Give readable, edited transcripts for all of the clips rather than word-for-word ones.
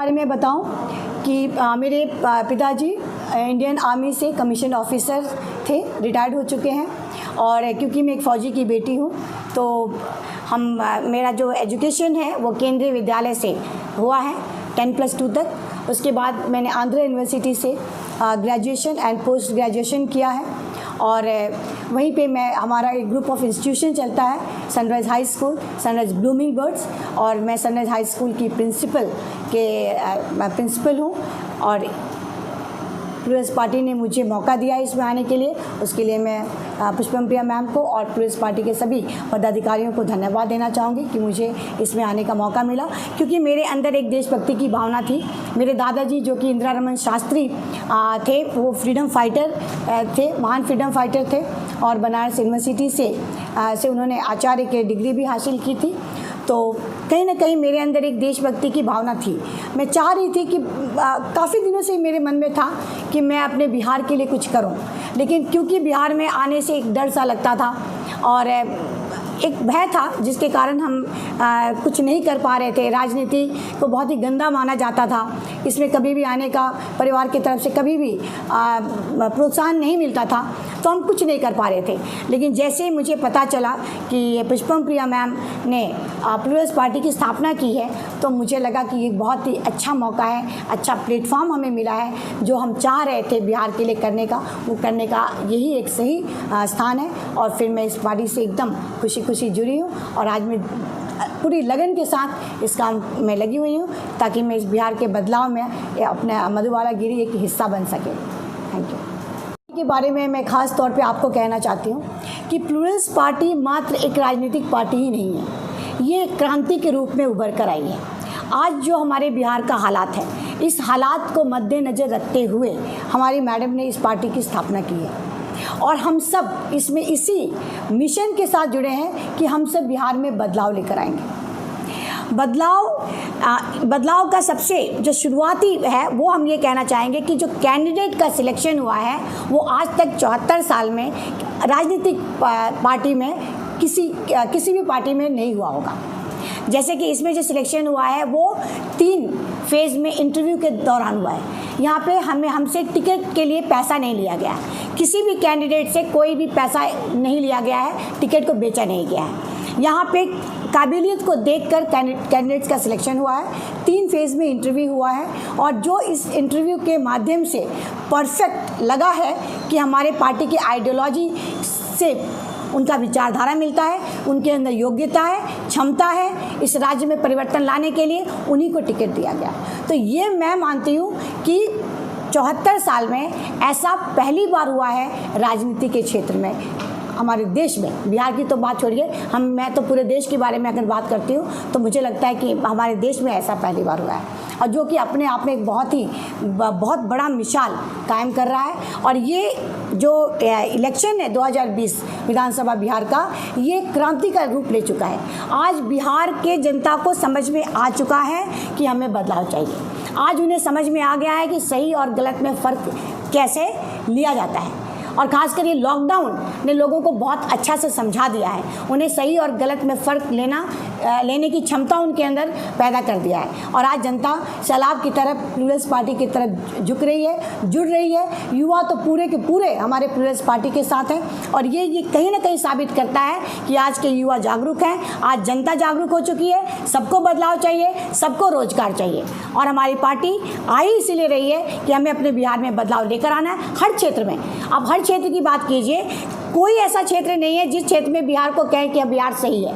बारे में बताऊं कि मेरे पिताजी इंडियन आर्मी से कमीशन ऑफिसर थे, रिटायर्ड हो चुके हैं। और क्योंकि मैं एक फ़ौजी की बेटी हूं तो मेरा जो एजुकेशन है वो केंद्रीय विद्यालय से हुआ है 10+2 तक। उसके बाद मैंने आंध्र यूनिवर्सिटी से ग्रेजुएशन एंड पोस्ट ग्रेजुएशन किया है। और वहीं पे हमारा एक ग्रुप ऑफ इंस्टीट्यूशन चलता है, sunrise high school, sunrise blooming birds, और मैं सनराइज़ हाई स्कूल की प्रिंसिपल हूँ। और प्लूरल्स पार्टी ने मुझे मौका दिया इसमें आने के लिए, उसके लिए मैं पुष्पम प्रिया मैम को और प्लूरल्स पार्टी के सभी पदाधिकारियों को धन्यवाद देना चाहूँगी कि मुझे इसमें आने का मौका मिला, क्योंकि मेरे अंदर एक देशभक्ति की भावना थी। मेरे दादाजी जो कि इंदिरा रमन शास्त्री थे, वो फ्रीडम फाइटर थे, महान फ्रीडम फाइटर थे, और बनारस यूनिवर्सिटी से उन्होंने आचार्य की डिग्री भी हासिल की थी। तो कहीं ना कहीं मेरे अंदर एक देशभक्ति की भावना थी। मैं चाह रही थी कि काफ़ी दिनों से मेरे मन में था कि मैं अपने बिहार के लिए कुछ करूं, लेकिन क्योंकि बिहार में आने से एक डर सा लगता था और एक भय था, जिसके कारण हम कुछ नहीं कर पा रहे थे। राजनीति को बहुत ही गंदा माना जाता था, इसमें कभी भी आने का परिवार की तरफ से कभी भी प्रोत्साहन नहीं मिलता था, तो हम कुछ नहीं कर पा रहे थे। लेकिन जैसे ही मुझे पता चला कि पुष्पम प्रिया मैम ने प्लूरल्स पार्टी की स्थापना की है, तो मुझे लगा कि ये बहुत ही अच्छा मौका है, अच्छा प्लेटफॉर्म हमें मिला है। जो हम चाह रहे थे बिहार के लिए करने का, वो करने का यही एक सही स्थान है। और फिर मैं इस पार्टी से एकदम खुशी जुड़ी हूँ, और आज मैं पूरी लगन के साथ इस काम में लगी हुई हूँ, ताकि मैं इस बिहार के बदलाव में अपने मधुबाला गिरी एक हिस्सा बन सके। Thank you. के बारे में मैं ख़ास तौर पे आपको कहना चाहती हूँ कि प्लूरल्स पार्टी मात्र एक राजनीतिक पार्टी ही नहीं है, ये क्रांति के रूप में उभर कर आई है। आज जो हमारे बिहार का हालात है, इस हालात को मद्देनज़र रखते हुए हमारी मैडम ने इस पार्टी की स्थापना की है, और हम सब इसमें इसी मिशन के साथ जुड़े हैं कि हम सब बिहार में बदलाव लेकर आएंगे। बदलाव का सबसे जो शुरुआती है वो हम ये कहना चाहेंगे कि जो कैंडिडेट का सिलेक्शन हुआ है वो आज तक 74 साल में राजनीतिक पार्टी में किसी भी पार्टी में नहीं हुआ होगा। जैसे कि इसमें जो सिलेक्शन हुआ है वो 3 फेज़ में इंटरव्यू के दौरान हुआ है। यहाँ पे हमसे टिकट के लिए पैसा नहीं लिया गया है, किसी भी कैंडिडेट से कोई भी पैसा नहीं लिया गया है, टिकट को बेचा नहीं गया है। यहाँ पे काबिलियत को देखकर कैंडिडेट्स का सिलेक्शन हुआ है। 3 फेज़ में इंटरव्यू हुआ है, और जो इस इंटरव्यू के माध्यम से परफेक्ट लगा है कि हमारे पार्टी की आइडियोलॉजी से उनका विचारधारा मिलता है, उनके अंदर योग्यता है, क्षमता है, इस राज्य में परिवर्तन लाने के लिए उन्हीं को टिकट दिया गया। तो ये मैं मानती हूँ कि 74 साल में ऐसा पहली बार हुआ है राजनीति के क्षेत्र में हमारे देश में। बिहार की तो बात छोड़िए, मैं तो पूरे देश के बारे में अगर बात करती हूँ तो मुझे लगता है कि हमारे देश में ऐसा पहली बार हुआ है, और जो कि अपने आप में एक बहुत बड़ा मिसाल कायम कर रहा है। और ये जो इलेक्शन है 2020 विधानसभा बिहार का, ये क्रांति का रूप ले चुका है। आज बिहार के जनता को समझ में आ चुका है कि हमें बदलाव चाहिए। आज उन्हें समझ में आ गया है कि सही और गलत में फ़र्क कैसे लिया जाता है, और ख़ासकर ये लॉकडाउन ने लोगों को बहुत अच्छा से समझा दिया है। उन्हें सही और गलत में फ़र्क लेने की क्षमता उनके अंदर पैदा कर दिया है, और आज जनता सैलाब की तरफ प्लूरल्स पार्टी की तरफ झुक रही है, जुड़ रही है। युवा तो पूरे के पूरे हमारे प्लूरल्स पार्टी के साथ हैं, और ये कहीं ना कहीं साबित करता है कि आज के युवा जागरूक हैं, आज जनता जागरूक हो चुकी है। सबको बदलाव चाहिए, सबको रोजगार चाहिए, और हमारी पार्टी आई इसीलिए रही है कि हमें अपने बिहार में बदलाव लेकर आना है हर क्षेत्र में। अब हर क्षेत्र की बात कीजिए, कोई ऐसा क्षेत्र नहीं है जिस क्षेत्र में बिहार को कहें कि बिहार सही है,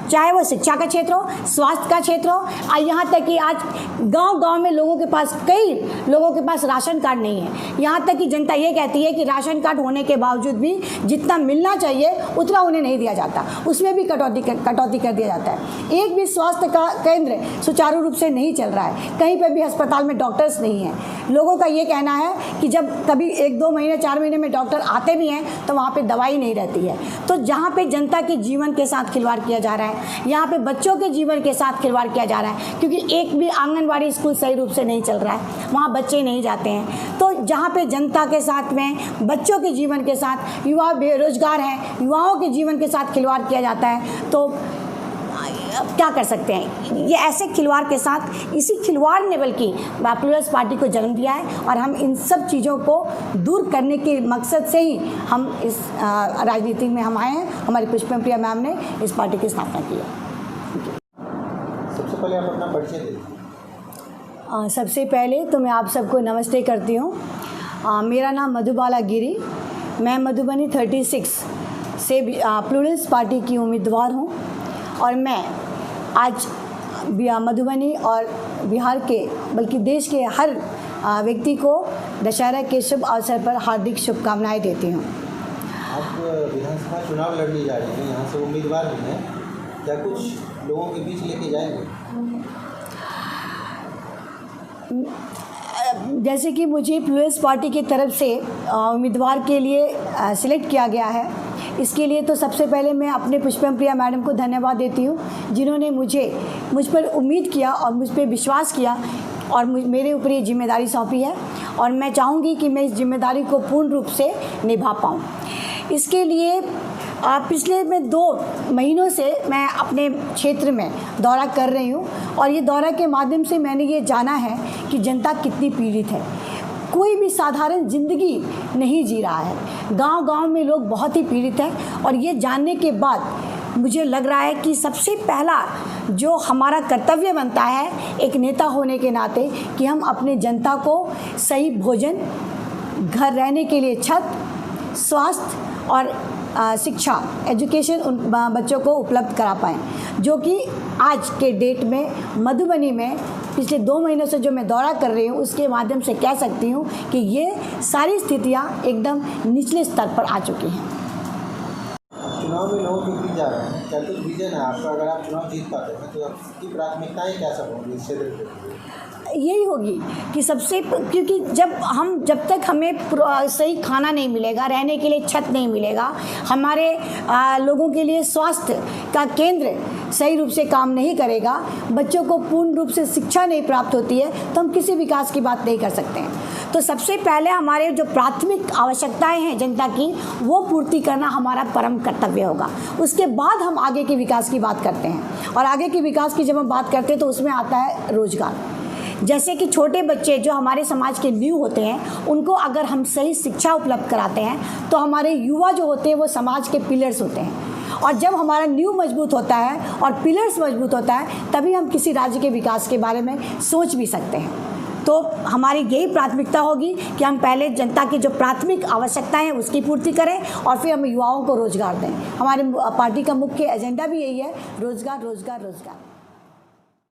चाहे वो शिक्षा का क्षेत्र हो, स्वास्थ्य का क्षेत्र हो, यहाँ तक कि आज गांव-गांव में कई लोगों के पास राशन कार्ड नहीं है। यहाँ तक कि जनता ये कहती है कि राशन कार्ड होने के बावजूद भी जितना मिलना चाहिए उतना उन्हें नहीं दिया जाता, उसमें भी कटौती कर दिया जाता है। एक भी स्वास्थ्य का केंद्र सुचारू रूप से नहीं चल रहा है, कहीं पर भी अस्पताल में डॉक्टर्स नहीं हैं। लोगों का ये कहना है कि जब कभी 1-2 महीने 4 महीने में डॉक्टर आते भी हैं तो वहाँ पर दवाई नहीं रहती है। तो जहाँ पर जनता के जीवन के साथ खिलवाड़ किया जा रहा है, यहाँ पे बच्चों के जीवन के साथ खिलवाड़ किया जा रहा है, क्योंकि एक भी आंगनवाड़ी स्कूल सही रूप से नहीं चल रहा है, वहाँ बच्चे नहीं जाते हैं। तो जहाँ पे जनता के साथ में, बच्चों के जीवन के साथ, युवा बेरोजगार हैं, युवाओं के जीवन के साथ खिलवाड़ किया जाता है, तो क्या कर सकते हैं। ये ऐसे खिलवाड़ के साथ, इसी खिलवाड़ ने बल्कि प्लूरल्स पार्टी को जन्म दिया है और हम इन सब चीज़ों को दूर करने के मकसद से ही हम इस राजनीति में हम आए हैं। हमारी पुष्पम प्रिया मैम ने इस पार्टी की स्थापना की है। सबसे पहले आप अपना परिचय दीजिए। सबसे पहले तो मैं आप सबको नमस्ते करती हूँ। मेरा नाम मधुबाला गिरी, मैं मधुबनी 36 से प्लूरल्स पार्टी की उम्मीदवार हूँ और मैं आज मधुबनी और बिहार के बल्कि देश के हर व्यक्ति को दशहरा के शुभ अवसर पर हार्दिक शुभकामनाएं देती हूँ। आप विधानसभा चुनाव लड़ने जा रही हैं, यहाँ से उम्मीदवार भी हैं, क्या कुछ लोगों के बीच लेके जाएंगे? जैसे कि मुझे प्लूरल्स पार्टी की तरफ से उम्मीदवार के लिए सिलेक्ट किया गया है, इसके लिए तो सबसे पहले मैं अपने पुष्पम प्रिया मैडम को धन्यवाद देती हूँ, जिन्होंने मुझ पर उम्मीद किया और मुझ पर विश्वास किया और मेरे ऊपर ये जिम्मेदारी सौंपी है और मैं चाहूँगी कि मैं इस जिम्मेदारी को पूर्ण रूप से निभा पाऊँ। इसके लिए पिछले मैं 2 महीनों से मैं अपने क्षेत्र में दौरा कर रही हूँ और ये दौरा के माध्यम से मैंने ये जाना है कि जनता कितनी पीड़ित है। कोई भी साधारण ज़िंदगी नहीं जी रहा है, गांव-गांव में लोग बहुत ही पीड़ित हैं और ये जानने के बाद मुझे लग रहा है कि सबसे पहला जो हमारा कर्तव्य बनता है एक नेता होने के नाते कि हम अपने जनता को सही भोजन, घर रहने के लिए छत, स्वास्थ्य और शिक्षा, एजुकेशन उन बच्चों को उपलब्ध करा पाएँ, जो कि आज के डेट में मधुबनी में पिछले 2 महीनों से जो मैं दौरा कर रही हूँ उसके माध्यम से कह सकती हूँ कि ये सारी स्थितियाँ एकदम निचले स्तर पर आ चुकी हैं। चुनाव में लोगों के बीच जा रहे हैं, क्या कुछ विजन है आपका? अगर आप चुनाव जीत पाते हैं तो आपकी प्राथमिकताएँ क्या सब होंगी इस क्षेत्र के? यही होगी कि क्योंकि जब तक हमें सही खाना नहीं मिलेगा, रहने के लिए छत नहीं मिलेगा, हमारे लोगों के लिए स्वास्थ्य का केंद्र सही रूप से काम नहीं करेगा, बच्चों को पूर्ण रूप से शिक्षा नहीं प्राप्त होती है, तो हम किसी विकास की बात नहीं कर सकते हैं। तो सबसे पहले हमारे जो प्राथमिक आवश्यकताएं हैं जनता की, वो पूर्ति करना हमारा परम कर्तव्य होगा। उसके बाद हम आगे के विकास की बात करते हैं और आगे के विकास की जब हम बात करते हैं तो उसमें आता है रोजगार। जैसे कि छोटे बच्चे जो हमारे समाज के नींव होते हैं, उनको अगर हम सही शिक्षा उपलब्ध कराते हैं तो हमारे युवा जो होते हैं वो समाज के पिलर्स होते हैं और जब हमारा नींव मजबूत होता है और पिलर्स मजबूत होता है तभी हम किसी राज्य के विकास के बारे में सोच भी सकते हैं। तो हमारी यही प्राथमिकता होगी कि हम पहले जनता की जो प्राथमिक आवश्यकताएं हैं उसकी पूर्ति करें और फिर हम युवाओं को रोजगार दें। हमारे पार्टी का मुख्य एजेंडा भी यही है, रोजगार रोजगार रोजगार।